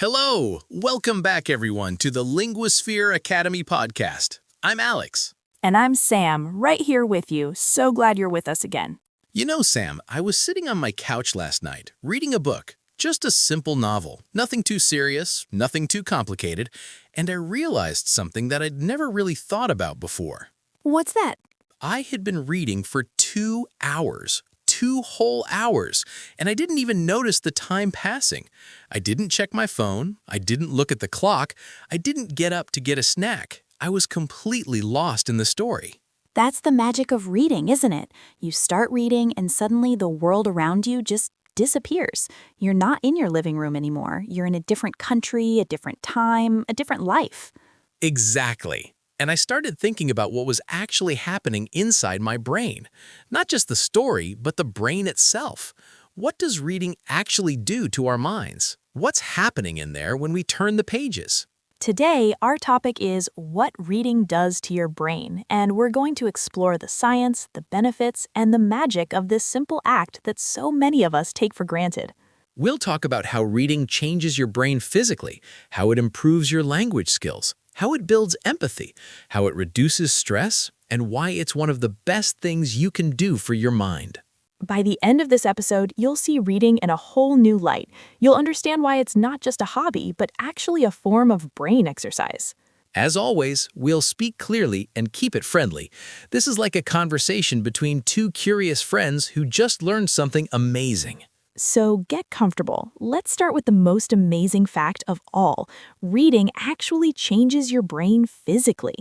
Hello! Welcome back, everyone, to the Linguasphere Academy Podcast. I'm Alex. And I'm Sam, right here with you. So glad you're with us again. You know, Sam, I was sitting on my couch last night, reading a book. Just a simple novel. Nothing too serious, nothing too complicated. And I realized something that I'd never really thought about before. What's that? I had been reading for 2 hours. 2 whole hours, and I didn't even notice the time passing. I didn't check my phone, I didn't look at the clock, I didn't get up to get a snack. I was completely lost in the story. That's the magic of reading, isn't it? You start reading and suddenly the world around you just disappears. You're not in your living room anymore. You're in a different country, a different time, a different life. Exactly. And I started thinking about what was actually happening inside my brain. Not just the story, but the brain itself. What does reading actually do to our minds? What's happening in there when we turn the pages? Today, our topic is what reading does to your brain, and we're going to explore the science, the benefits, and the magic of this simple act that so many of us take for granted. We'll talk about how reading changes your brain physically, how it improves your language skills, how it builds empathy, how it reduces stress, and why it's one of the best things you can do for your mind. By the end of this episode, you'll see reading in a whole new light. You'll understand why it's not just a hobby, but actually a form of brain exercise. As always, we'll speak clearly and keep it friendly. This is like a conversation between two curious friends who just learned something amazing. So get comfortable. Let's start with the most amazing fact of all. Reading actually changes your brain physically.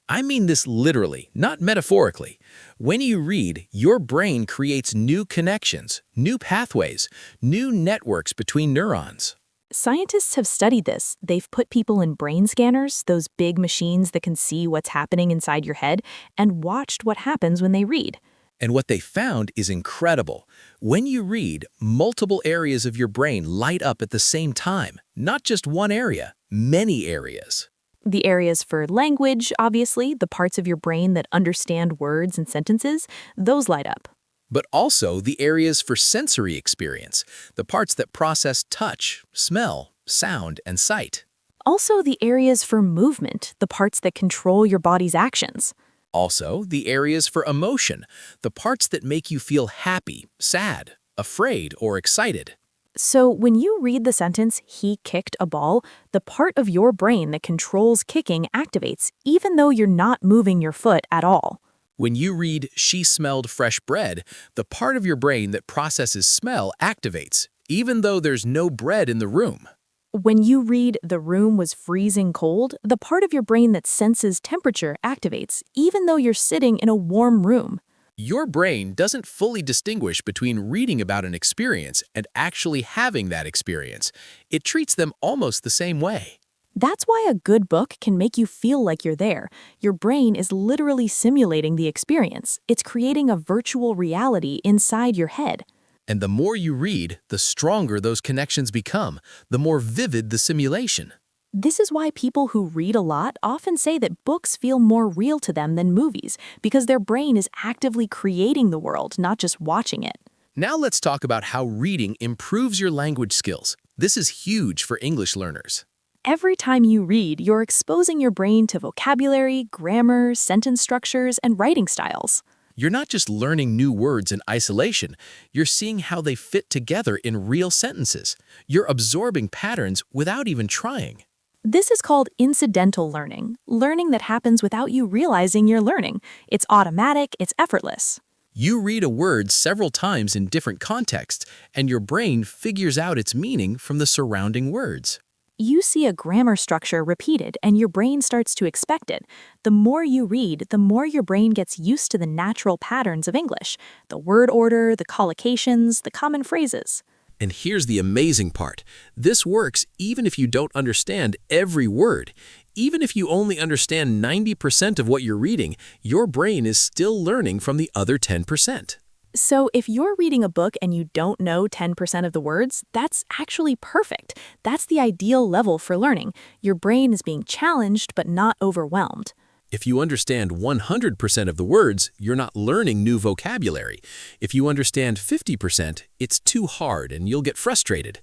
I mean this literally, not metaphorically. When you read, your brain creates new connections, new pathways, new networks between neurons. Scientists have studied this. They've put people in brain scanners, those big machines that can see what's happening inside your head, and watched what happens when they read. And what they found is incredible. When you read, multiple areas of your brain light up at the same time. Not just one area, many areas. The areas for language, obviously, the parts of your brain that understand words and sentences, those light up. But also the areas for sensory experience, the parts that process touch, smell, sound, and sight. Also the areas for movement, the parts that control your body's actions. Also, the areas for emotion, the parts that make you feel happy, sad, afraid, or excited. So when you read the sentence, "he kicked a ball," the part of your brain that controls kicking activates, even though you're not moving your foot at all. When you read, "she smelled fresh bread," the part of your brain that processes smell activates, even though there's no bread in the room. When you read, "the room was freezing cold," the part of your brain that senses temperature activates, even though you're sitting in a warm room. Your brain doesn't fully distinguish between reading about an experience and actually having that experience. It treats them almost the same way. That's why a good book can make you feel like you're there. Your brain is literally simulating the experience. It's creating a virtual reality inside your head. And the more you read, the stronger those connections become, the more vivid the simulation. This is why people who read a lot often say that books feel more real to them than movies, because their brain is actively creating the world, not just watching it. Now let's talk about how reading improves your language skills. This is huge for English learners. Every time you read, you're exposing your brain to vocabulary, grammar, sentence structures, and writing styles. You're not just learning new words in isolation, you're seeing how they fit together in real sentences. You're absorbing patterns without even trying. This is called incidental learning, learning that happens without you realizing you're learning. It's automatic, it's effortless. You read a word several times in different contexts, and your brain figures out its meaning from the surrounding words. You see a grammar structure repeated, and your brain starts to expect it. The more you read, the more your brain gets used to the natural patterns of English, the word order, the collocations, the common phrases. And here's the amazing part. This works even if you don't understand every word. Even if you only understand 90% of what you're reading, your brain is still learning from the other 10%. So if you're reading a book and you don't know 10% of the words, that's actually perfect. That's the ideal level for learning. Your brain is being challenged but not overwhelmed. If you understand 100% of the words, you're not learning new vocabulary. If you understand 50%, it's too hard and you'll get frustrated.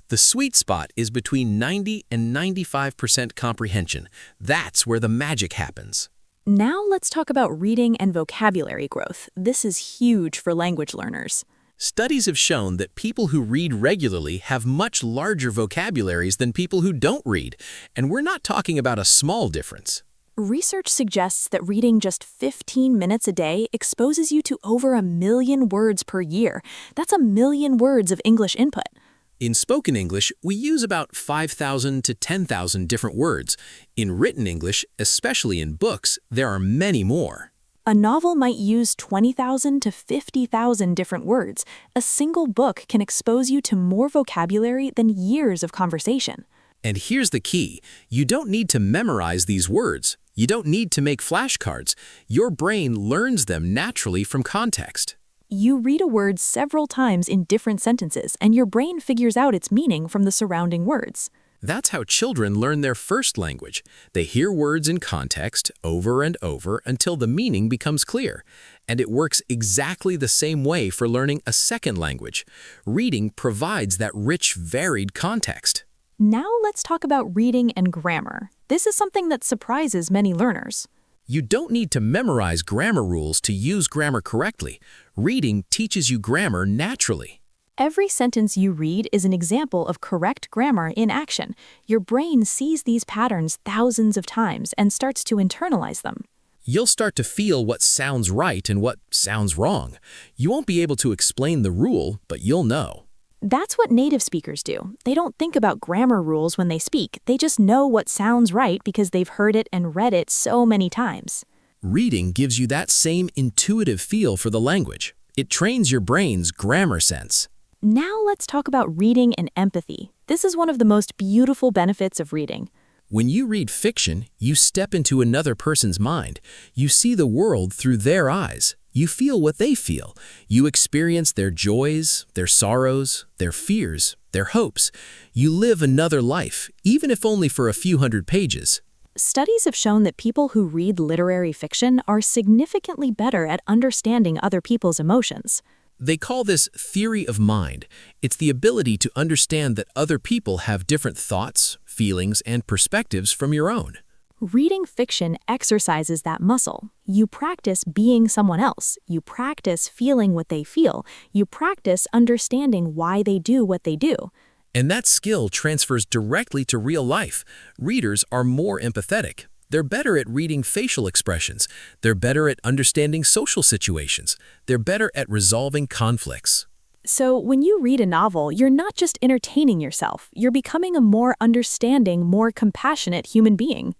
The sweet spot is between 90 and 95% comprehension. That's where the magic happens. Now let's talk about reading and vocabulary growth. This is huge for language learners. Studies have shown that people who read regularly have much larger vocabularies than people who don't read, and we're not talking about a small difference. Research suggests that reading just 15 minutes a day exposes you to over 1 million words per year. That's 1 million words of English input. In spoken English, we use about 5,000 to 10,000 different words. In written English, especially in books, there are many more. A novel might use 20,000 to 50,000 different words. A single book can expose you to more vocabulary than years of conversation. And here's the key. You don't need to memorize these words. You don't need to make flashcards. Your brain learns them naturally from context. You read a word several times in different sentences, and your brain figures out its meaning from the surrounding words. That's how children learn their first language. They hear words in context over and over until the meaning becomes clear. And it works exactly the same way for learning a second language. Reading provides that rich, varied context. Now let's talk about reading and grammar. This is something that surprises many learners. You don't need to memorize grammar rules to use grammar correctly. Reading teaches you grammar naturally. Every sentence you read is an example of correct grammar in action. Your brain sees these patterns thousands of times and starts to internalize them. You'll start to feel what sounds right and what sounds wrong. You won't be able to explain the rule, but you'll know. That's what native speakers do. They don't think about grammar rules when they speak. They just know what sounds right because they've heard it and read it so many times. Reading gives you that same intuitive feel for the language. It trains your brain's grammar sense. Now let's talk about reading and empathy. This is one of the most beautiful benefits of reading. When you read fiction, you step into another person's mind. You see the world through their eyes. You feel what they feel. You experience their joys, their sorrows, their fears, their hopes. You live another life, even if only for a few hundred pages. Studies have shown that people who read literary fiction are significantly better at understanding other people's emotions. They call this theory of mind. It's the ability to understand that other people have different thoughts, feelings, and perspectives from your own. Reading fiction exercises that muscle. You practice being someone else. You practice feeling what they feel. You practice understanding why they do what they do. And that skill transfers directly to real life. Readers are more empathetic. They're better at reading facial expressions. They're better at understanding social situations. They're better at resolving conflicts. So when you read a novel, you're not just entertaining yourself. You're becoming a more understanding, more compassionate human being.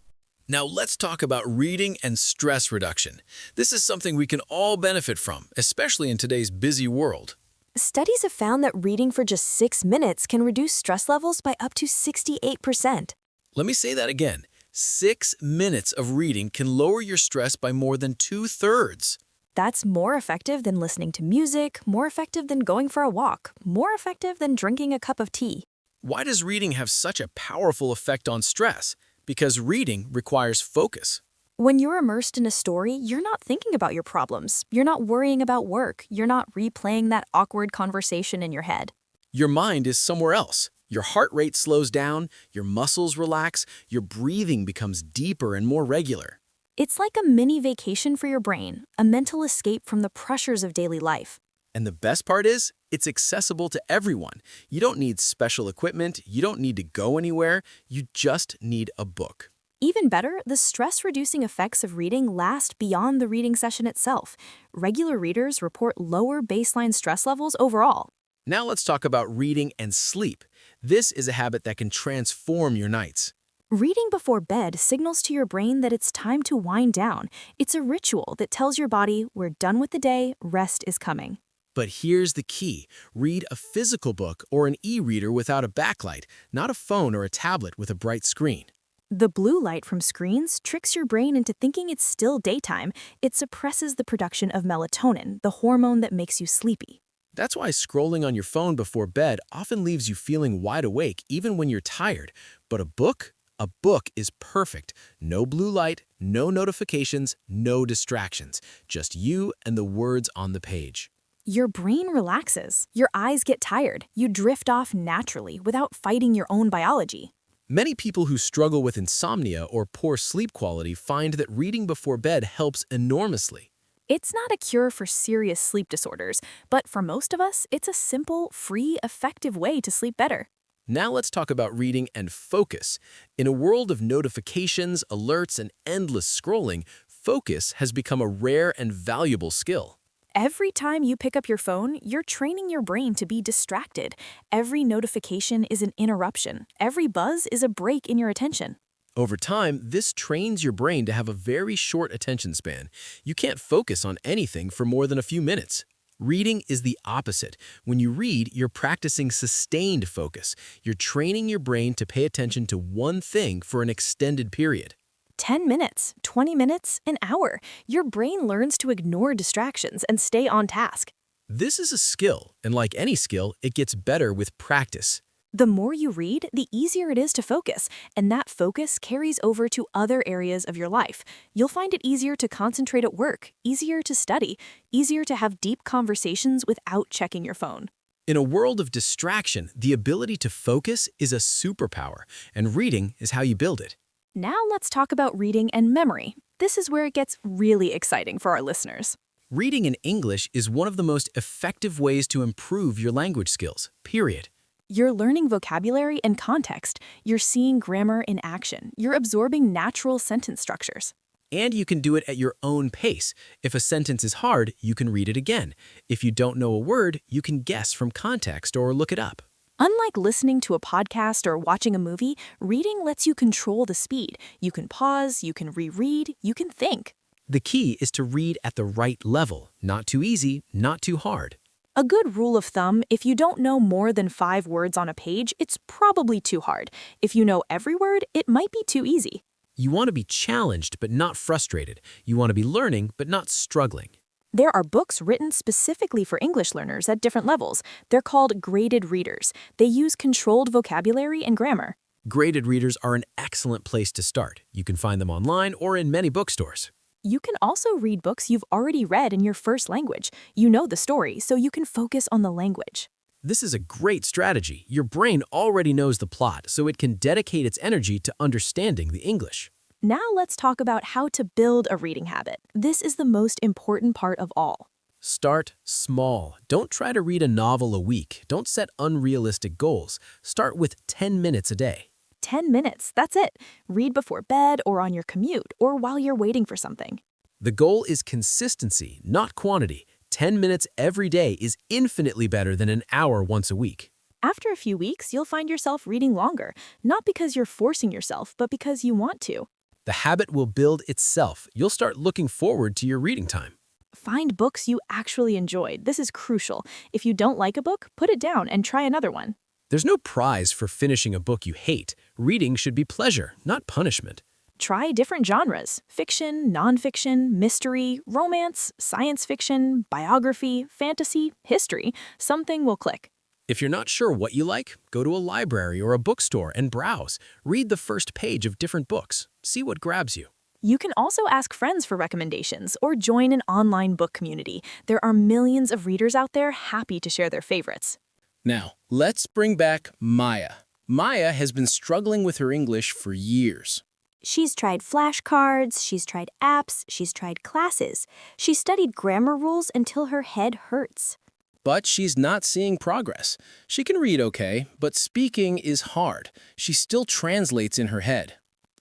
Now let's talk about reading and stress reduction. This is something we can all benefit from, especially in today's busy world. Studies have found that reading for just 6 minutes can reduce stress levels by up to 68%. Let me say that again. 6 minutes of reading can lower your stress by more than 2/3. That's more effective than listening to music, more effective than going for a walk, more effective than drinking a cup of tea. Why does reading have such a powerful effect on stress? Because reading requires focus. When you're immersed in a story, you're not thinking about your problems. You're not worrying about work. You're not replaying that awkward conversation in your head. Your mind is somewhere else. Your heart rate slows down, your muscles relax, your breathing becomes deeper and more regular. It's like a mini vacation for your brain, a mental escape from the pressures of daily life. And the best part is, it's accessible to everyone. You don't need special equipment, you don't need to go anywhere, you just need a book. Even better, the stress-reducing effects of reading last beyond the reading session itself. Regular readers report lower baseline stress levels overall. Now let's talk about reading and sleep. This is a habit that can transform your nights. Reading before bed signals to your brain that it's time to wind down. It's a ritual that tells your body, we're done with the day, rest is coming. But here's the key. Read a physical book or an e-reader without a backlight, not a phone or a tablet with a bright screen. The blue light from screens tricks your brain into thinking it's still daytime. It suppresses the production of melatonin, the hormone that makes you sleepy. That's why scrolling on your phone before bed often leaves you feeling wide awake even when you're tired. But a book A book is perfect. No blue light, no notifications, no distractions. Just you and the words on the page. Your brain relaxes, your eyes get tired, you drift off naturally without fighting your own biology. Many people who struggle with insomnia or poor sleep quality find that reading before bed helps enormously. It's not a cure for serious sleep disorders, but for most of us, it's a simple, free, effective way to sleep better. Now let's talk about reading and focus. In a world of notifications, alerts, and endless scrolling, focus has become a rare and valuable skill. Every time you pick up your phone, you're training your brain to be distracted. Every notification is an interruption. Every buzz is a break in your attention. Over time, this trains your brain to have a very short attention span. You can't focus on anything for more than a few minutes. Reading is the opposite. When you read, you're practicing sustained focus. You're training your brain to pay attention to one thing for an extended period. 10 minutes, 20 minutes, an hour. Your brain learns to ignore distractions and stay on task. This is a skill, and like any skill, it gets better with practice. The more you read, the easier it is to focus, and that focus carries over to other areas of your life. You'll find it easier to concentrate at work, easier to study, easier to have deep conversations without checking your phone. In a world of distraction, the ability to focus is a superpower, and reading is how you build it. Now let's talk about reading and memory. This is where it gets really exciting for our listeners. Reading in English is one of the most effective ways to improve your language skills, period. You're learning vocabulary and context. You're seeing grammar in action. You're absorbing natural sentence structures. And you can do it at your own pace. If a sentence is hard, you can read it again. If you don't know a word, you can guess from context or look it up. Unlike listening to a podcast or watching a movie, reading lets you control the speed. You can pause, you can reread, you can think. The key is to read at the right level, not too easy, not too hard. A good rule of thumb, if you don't know more than 5 words on a page, it's probably too hard. If you know every word, it might be too easy. You want to be challenged but not frustrated. You want to be learning but not struggling. There are books written specifically for English learners at different levels. They're called graded readers. They use controlled vocabulary and grammar. Graded readers are an excellent place to start. You can find them online or in many bookstores. You can also read books you've already read in your first language. You know the story, so you can focus on the language. This is a great strategy. Your brain already knows the plot, so it can dedicate its energy to understanding the English. Now let's talk about how to build a reading habit. This is the most important part of all. Start small. Don't try to read a novel a week. Don't set unrealistic goals. Start with 10 minutes a day. 10 minutes, that's it. Read before bed or on your commute or while you're waiting for something. The goal is consistency, not quantity. 10 minutes every day is infinitely better than an hour once a week. After a few weeks, you'll find yourself reading longer, not because you're forcing yourself, but because you want to. The habit will build itself. You'll start looking forward to your reading time. Find books you actually enjoyed. This is crucial. If you don't like a book, put it down and try another one. There's no prize for finishing a book you hate. Reading should be pleasure, not punishment. Try different genres: fiction, nonfiction, mystery, romance, science fiction, biography, fantasy, history. Something will click. If you're not sure what you like, go to a library or a bookstore and browse. Read the first page of different books. See what grabs you. You can also ask friends for recommendations or join an online book community. There are millions of readers out there happy to share their favorites. Now, let's bring back Maya. Maya has been struggling with her English for years. She's tried flashcards, she's tried apps, she's tried classes. She studied grammar rules until her head hurts. But she's not seeing progress. She can read okay, but speaking is hard. She still translates in her head.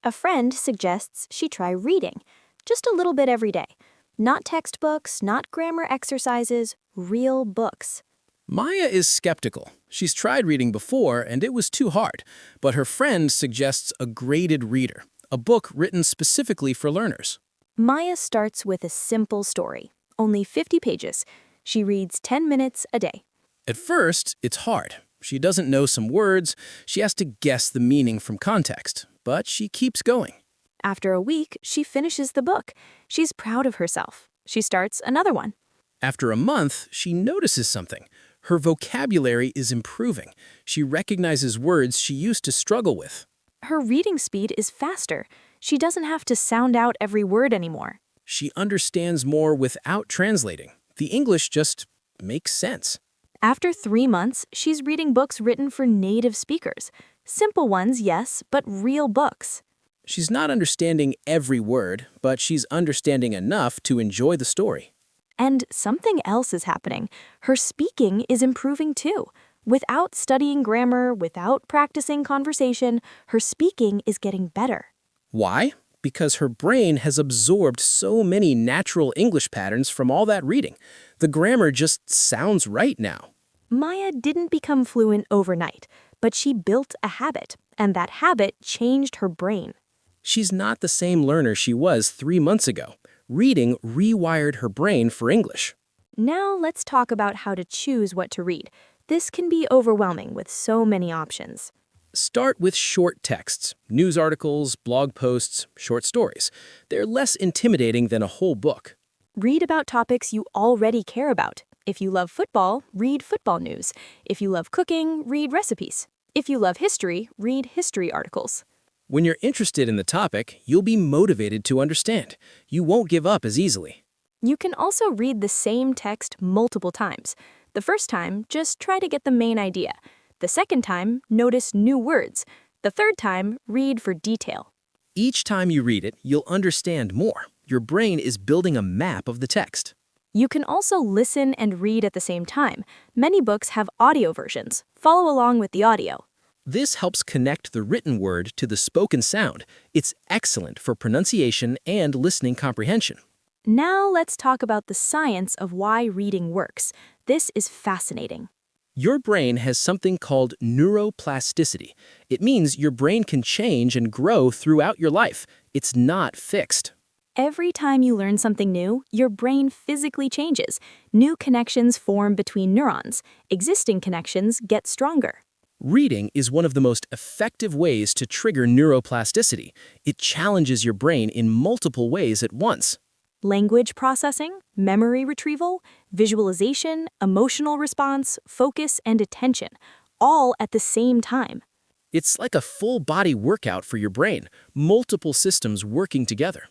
A friend suggests she try reading, just a little bit every day. Not textbooks, not grammar exercises, real books. Maya is skeptical. She's tried reading before, and it was too hard. But her friend suggests a graded reader, a book written specifically for learners. Maya starts with a simple story, only 50 pages. She reads 10 minutes a day. At first, it's hard. She doesn't know some words. She has to guess the meaning from context. But she keeps going. After a week, she finishes the book. She's proud of herself. She starts another one. After a month, she notices something. Her vocabulary is improving. She recognizes words she used to struggle with. Her reading speed is faster. She doesn't have to sound out every word anymore. She understands more without translating. The English just makes sense. After 3 months, she's reading books written for native speakers. Simple ones, yes, but real books. She's not understanding every word, but she's understanding enough to enjoy the story. And something else is happening. Her speaking is improving too. Without studying grammar, without practicing conversation, her speaking is getting better. Why? Because her brain has absorbed so many natural English patterns from all that reading. The grammar just sounds right now. Maya didn't become fluent overnight, but she built a habit, and that habit changed her brain. She's not the same learner she was 3 months ago. Reading rewired her brain for English. Now let's talk about how to choose what to read. This can be overwhelming with so many options. Start with short texts, news articles, blog posts, short stories. They're less intimidating than a whole book. Read about topics you already care about. If you love football, read football news. If you love cooking, read recipes. If you love history, read history articles. When you're interested in the topic, you'll be motivated to understand. You won't give up as easily. You can also read the same text multiple times. The first time, just try to get the main idea. The second time, notice new words. The third time, read for detail. Each time you read it, you'll understand more. Your brain is building a map of the text. You can also listen and read at the same time. Many books have audio versions. Follow along with the audio. This helps connect the written word to the spoken sound. It's excellent for pronunciation and listening comprehension. Now let's talk about the science of why reading works. This is fascinating. Your brain has something called neuroplasticity. It means your brain can change and grow throughout your life. It's not fixed. Every time you learn something new, your brain physically changes. New connections form between neurons. Existing connections get stronger. Reading is one of the most effective ways to trigger neuroplasticity. It challenges your brain in multiple ways at once. Language processing, memory retrieval, visualization, emotional response, focus, and attention, all at the same time. It's like a full-body workout for your brain, multiple systems working together.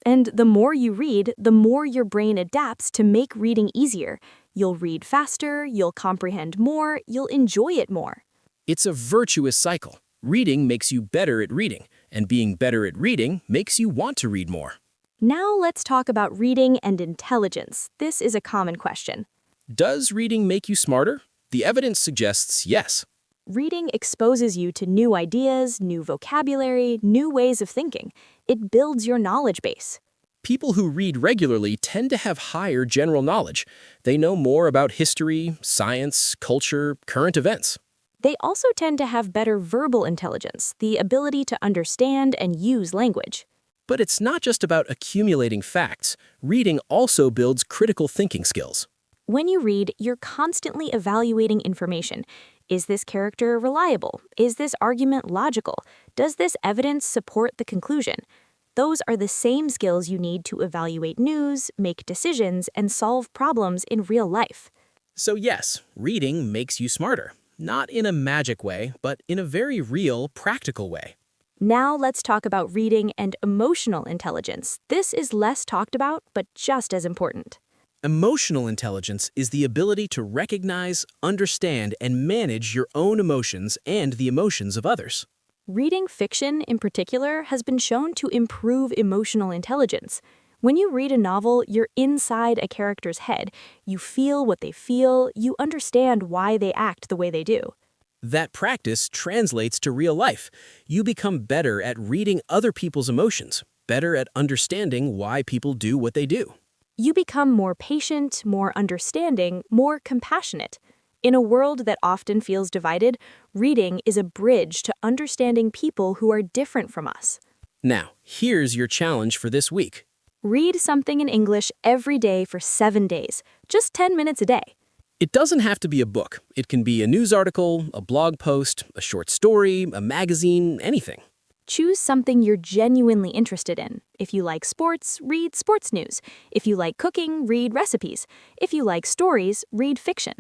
And the more you read, the more your brain adapts to make reading easier. You'll read faster, you'll comprehend more, you'll enjoy it more. It's a virtuous cycle. Reading makes you better at reading, and being better at reading makes you want to read more. Now let's talk about reading and intelligence. This is a common question. Does reading make you smarter? The evidence suggests yes. Reading exposes you to new ideas, new vocabulary, new ways of thinking. It builds your knowledge base. People who read regularly tend to have higher general knowledge. They know more about history, science, culture, current events. They also tend to have better verbal intelligence, the ability to understand and use language. But it's not just about accumulating facts. Reading also builds critical thinking skills. When you read, you're constantly evaluating information. Is this character reliable? Is this argument logical? Does this evidence support the conclusion? Those are the same skills you need to evaluate news, make decisions, and solve problems in real life. So yes, reading makes you smarter. Not in a magic way, but in a very real, practical way. Now let's talk about reading and emotional intelligence. This is less talked about, but just as important. Emotional intelligence is the ability to recognize, understand, and manage your own emotions and the emotions of others. Reading fiction, in particular, has been shown to improve emotional intelligence. When you read a novel, you're inside a character's head. You feel what they feel, you understand why they act the way they do. That practice translates to real life. You become better at reading other people's emotions, better at understanding why people do what they do. You become more patient, more understanding, more compassionate. In a world that often feels divided, reading is a bridge to understanding people who are different from us. Now, here's your challenge for this week. Read something in English every day for 7 days, just 10 minutes a day. It doesn't have to be a book. It can be a news article, a blog post, a short story, a magazine, anything. Choose something you're genuinely interested in. If you like sports, read sports news. If you like cooking, read recipes. If you like stories, read fiction.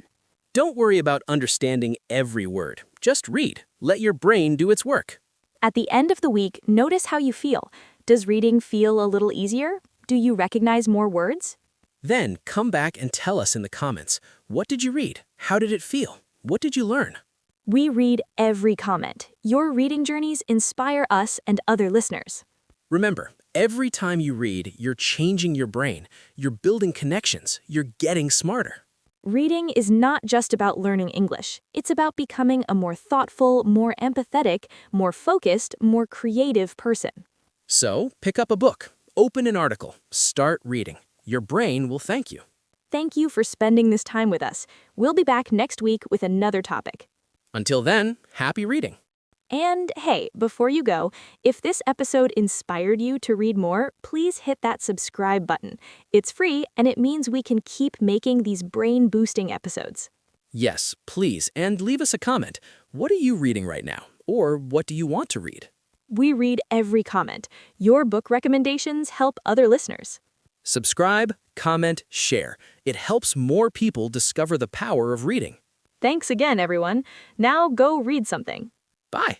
Don't worry about understanding every word. Just read. Let your brain do its work. At the end of the week, notice how you feel. Does reading feel a little easier? Do you recognize more words? Then come back and tell us in the comments, what did you read? How did it feel? What did you learn? We read every comment. Your reading journeys inspire us and other listeners. Remember, every time you read, you're changing your brain, you're building connections, you're getting smarter. Reading is not just about learning English. It's about becoming a more thoughtful, more empathetic, more focused, more creative person. So, pick up a book, open an article, start reading. Your brain will thank you. Thank you for spending this time with us. We'll be back next week with another topic. Until then, happy reading. And hey, before you go, if this episode inspired you to read more, please hit that subscribe button. It's free, and it means we can keep making these brain-boosting episodes. Yes, please, and leave us a comment. What are you reading right now? Or what do you want to read? We read every comment. Your book recommendations help other listeners. Subscribe, comment, share. It helps more people discover the power of reading. Thanks again, everyone. Now go read something. Bye.